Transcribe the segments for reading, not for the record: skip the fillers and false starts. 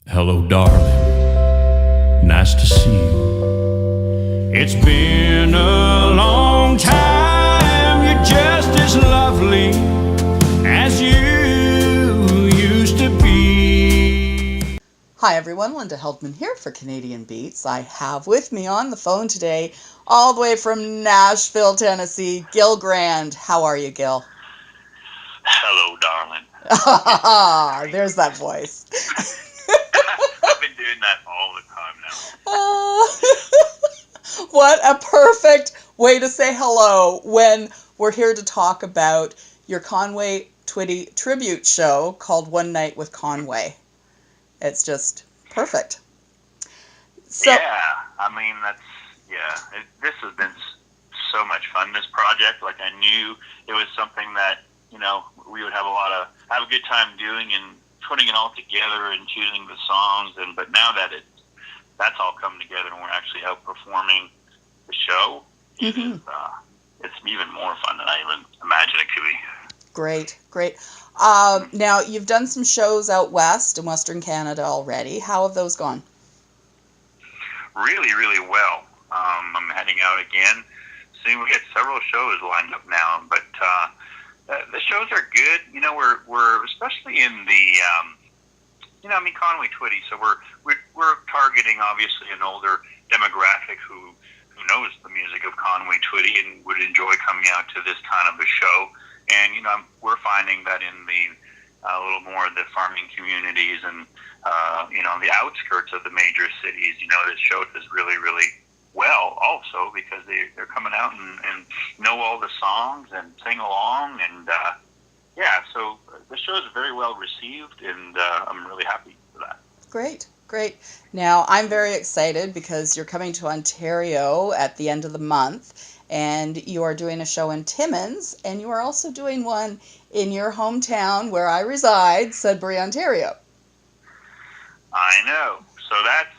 Hello, darling. Nice to see you. It's been a long time. You're just as lovely as you used to be. Hi, everyone. Linda Heldman here for Canadian Beats. I have with me on the phone today, all the way from Nashville, Tennessee, Gil Grand. How are you, Gil? Hello, darling. There's that voice. I've been doing that all the time now. What a perfect way to say hello when we're here to talk about your Conway Twitty tribute show called One Night with Conway. It's just perfect. So, yeah, I mean, this has been so much fun, this project. Like, I knew it was something that, we would have a good time doing and putting it all together and choosing the songs. But now that that's all come together and we're actually out performing the show, it's even more fun than I even imagined it could be. Great. Now, you've done some shows out west in Western Canada already. How have those gone? Really, really well. I'm heading out again soon. We get several shows lined up now, but the shows are good. We're especially in the, Conway Twitty. So we're targeting obviously an older demographic who knows the music of Conway Twitty and would enjoy coming out to this kind of a show. And we're finding that in the a little more of the farming communities and the outskirts of the major cities, this show does really, really well also because they're coming out and know all the songs and sing along and so the show is very well received and I'm really happy for that. Great. Now, I'm very excited because you're coming to Ontario at the end of the month and you are doing a show in Timmins and you are also doing one in your hometown where I reside, Sudbury, Ontario. I know. So that's,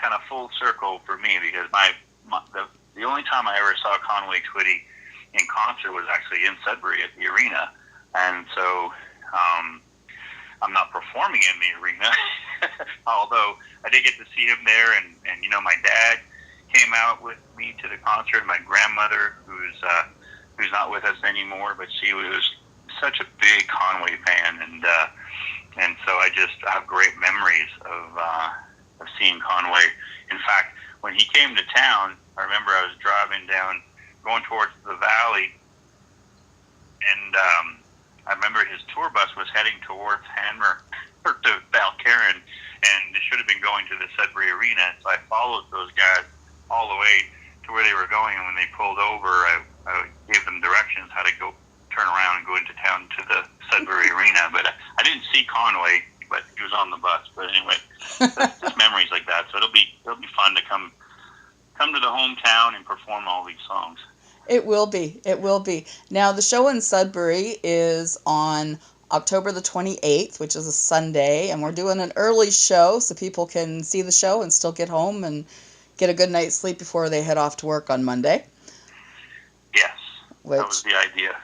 kind of full circle for me because the only time I ever saw Conway Twitty in concert was actually in Sudbury at the arena. And so I'm not performing in the arena, although I did get to see him there. And my dad came out with me to the concert. My grandmother, who's not with us anymore, but she was such a big Conway fan. And so I have great memories of seeing Conway. In fact, when he came to town, I remember I was driving down, going towards the valley, and I remember his tour bus was heading towards Hanmer or to Balcarron, and it should have been going to the Sudbury Arena. So I followed those guys all the way to where they were going, and when they pulled over, I gave them directions how to go turn around and go into town to the Sudbury Arena. But I didn't see Conway, but he was on the bus. But anyway, just memories like that. So it'll be fun to come to the hometown and perform all these songs. It will be. Now, the show in Sudbury is on October the 28th, which is a Sunday, and we're doing an early show so people can see the show and still get home and get a good night's sleep before they head off to work on Monday. Yes, that was the idea.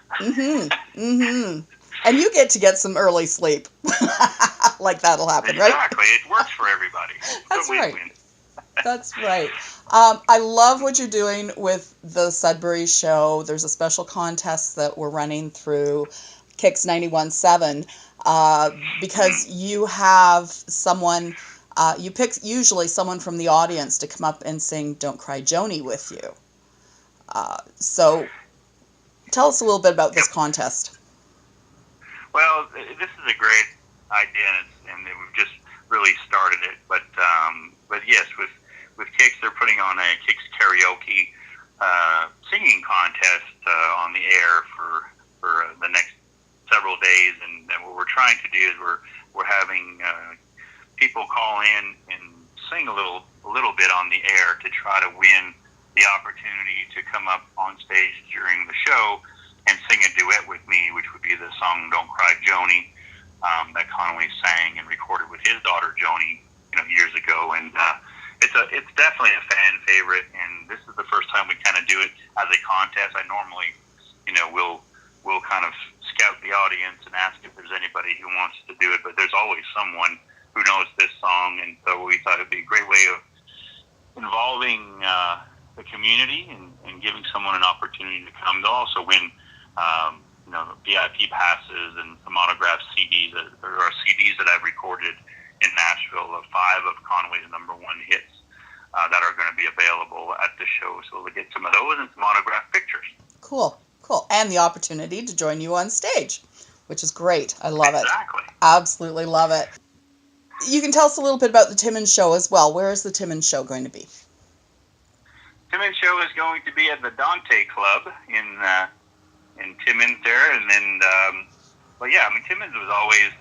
And you get some early sleep. Like that'll happen, right? Exactly. It works for everybody. That's right. That's right. I love what you're doing with the Sudbury show. There's a special contest that we're running through KICX 91.7 because you have someone, you pick usually someone from the audience to come up and sing Don't Cry Joni with you. So tell us a little bit about this contest. Well, this is a great idea, and we've just really started it. But yes, with KICX, they're putting on a KICX karaoke singing contest on the air for the next several days. And what we're trying to do is we're having people call in and sing a little bit on the air to try to win the opportunity to come up on stage during the show and sing a duet with me, which would be the song Don't Cry Joni that Conway sang and recorded with his daughter Joni years ago. And it's definitely a fan favorite, and this is the first time we kind of do it as a contest. I normally we'll kind of scout the audience and ask if there's anybody who wants to do it, but there's always someone who knows this song, and so we thought it'd be a great way of involving the community and giving someone an opportunity to come. They'll also win, VIP passes and some autographed CDs. There are CDs that I've recorded in Nashville of 5 of Conway's #1 hits that are going to be available at the show. So we'll get some of those and some autographed pictures. Cool. And the opportunity to join you on stage, which is great. I love it. Exactly. Absolutely love it. You can tell us a little bit about the Timmins show as well. Where is the Timmins show going to be? Timmins show is going to be at the Dante Club in Timmins there, and then, Timmins was always,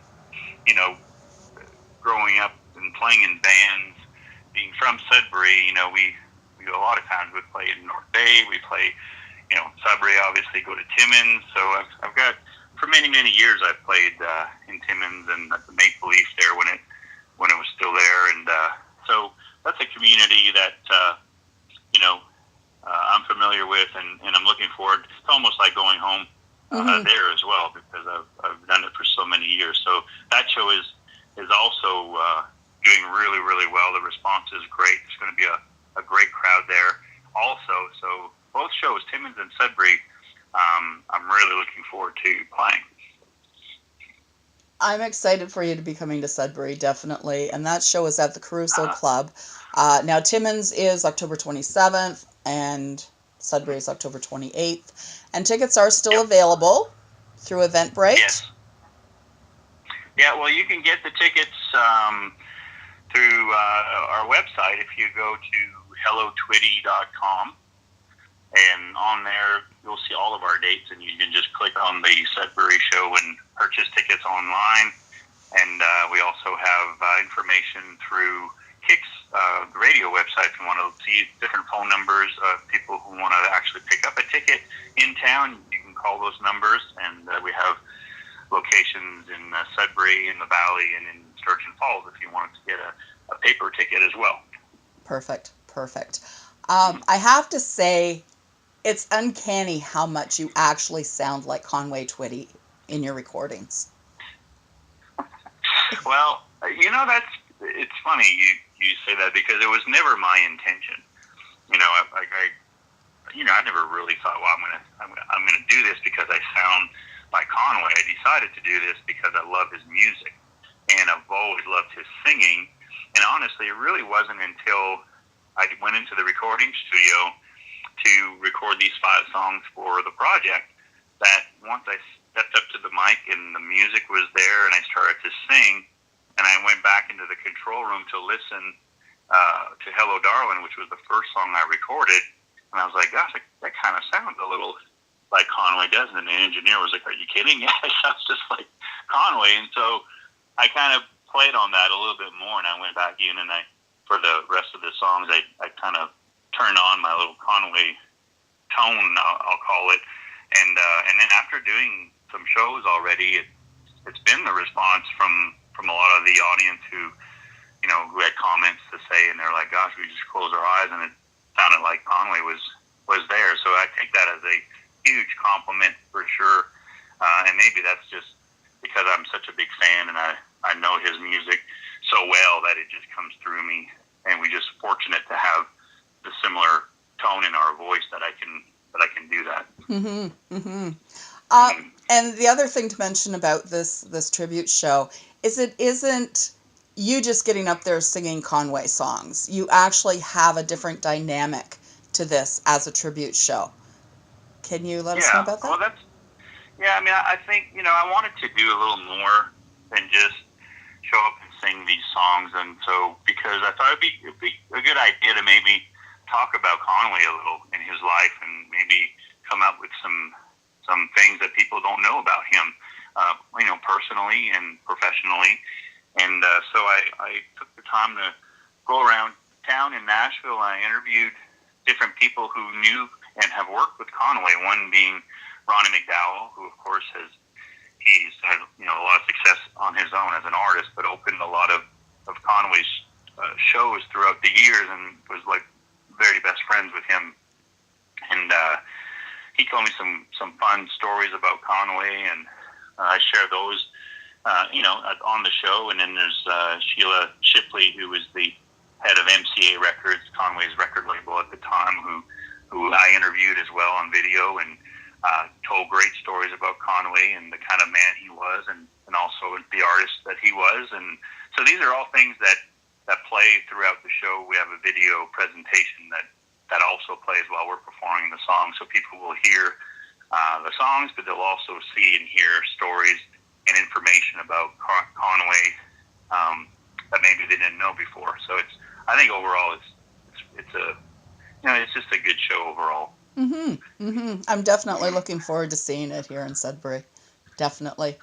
growing up and playing in bands. Being from Sudbury, we a lot of times would play in North Bay. We play, Sudbury, obviously go to Timmins. So I've got, for many, many years, I've played in Timmins and at the Maple Leaf there when it was still there. And so that's a community that, I'm familiar with and I'm looking forward. It's almost like going home there as well, because I've done it for so many years. So that show is also doing really, really well. The response is great. There's going to be a great crowd there also. So both shows, Timmins and Sudbury, I'm really looking forward to playing. I'm excited for you to be coming to Sudbury, definitely. And that show is at the Caruso Club. Now, Timmins is October 27th, and Sudbury is October 28th. And tickets are still available through Eventbrite. Yes. Yeah, well, you can get the tickets through our website if you go to hellotwitty.com. And on there, you'll see all of our dates, and you can just click on the Sudbury show and purchase tickets online. And we also have information through KICX, the radio website. If you want to see different phone numbers of people who want to actually pick up a ticket in town, you can call those numbers. And we have locations in Sudbury, in the Valley, and in Sturgeon Falls if you wanted to get a paper ticket as well. Perfect. I have to say, it's uncanny how much you actually sound like Conway Twitty in your recordings. Well, it's funny you say that, because it was never my intention. I never really thought, well, I'm gonna do this because I sound like Conway. I decided to do this because I love his music, and I've always loved his singing. And honestly, it really wasn't until I went into the recording studio to record these 5 songs for the project that once I stepped up to the mic and the music was there and I started to sing, and I went back into the control room to listen to Hello Darling, which was the first song I recorded, and I was like, gosh, that kind of sounds a little like Conway does. And the engineer was like, are you kidding? Yeah, it sounds just like Conway. And so I kind of played on that a little bit more, and I went back in, and for the rest of the songs, I kind of turned on my little Conway tone, I'll call it. And then after doing some shows already, it's been the response from a lot of the audience who had comments to say, and they're like, gosh, we just closed our eyes and it sounded like Conway was there. So I take that as a huge compliment for sure. And maybe that's just because I'm such a big fan and I know his music so well that it just comes through me. And we're just fortunate to have the similar tone in our voice that I can do that. And the other thing to mention about this tribute show is it isn't you just getting up there singing Conway songs. You actually have a different dynamic to this as a tribute show. Can you let us know about that? Well, I think, I wanted to do a little more than just show up and sing these songs. And so, because I thought it'd be a good idea to maybe talk about Conway a little in his life and maybe come up with some things that people don't know about him, personally and professionally. And so I took the time to go around town in Nashville. I interviewed different people who knew and have worked with Conway, one being Ronnie McDowell, who, of course, he's had a lot of success on his own as an artist, but opened a lot of Conway's shows throughout the years and was like very best friends with him. And he told me some fun stories about Conway, and I share those on the show. And then there's Sheila Shipley, who was the head of MCA Records, Conway's record label at the time, who I interviewed as well on video, and told great stories about Conway and the kind of man he was, and also the artist that he was. And so these are all things that play throughout the show. We have a video presentation that also plays while we're performing the song, so people will hear the songs, but they'll also see and hear stories and information about Conway that maybe they didn't know before. So I think overall it's just a good show overall. I'm definitely looking forward to seeing it here in Sudbury. Definitely.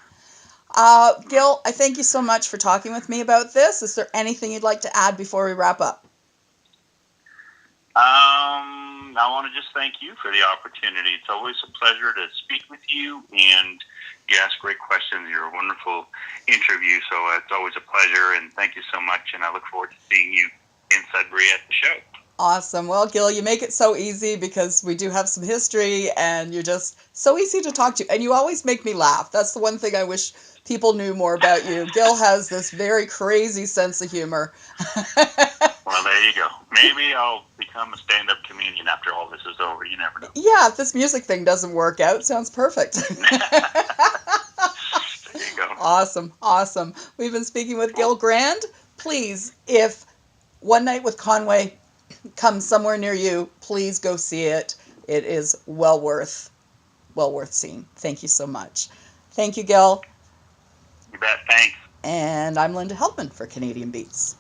Gil, I thank you so much for talking with me about this. Is there anything you'd like to add before we wrap up? I want to just thank you for the opportunity. It's always a pleasure to speak with you, and you ask great questions. You're a wonderful interview, so it's always a pleasure, and thank you so much, and I look forward to seeing you in Sudbury at the show. Awesome. Well, Gil, you make it so easy because we do have some history, and you're just so easy to talk to, and you always make me laugh. That's the one thing I wish people knew more about you. Gil has this very crazy sense of humor. Well, there you go. Maybe I'll become a stand-up comedian after all this is over. You never know. Yeah, if this music thing doesn't work out, sounds perfect. There you go. Awesome. We've been speaking with Gil Grand. Please, if One Night with Conway comes somewhere near you, please go see it. It is well worth seeing. Thank you so much. Thank you, Gil. You bet. Thanks. And I'm Linda Helpman for Canadian Beats.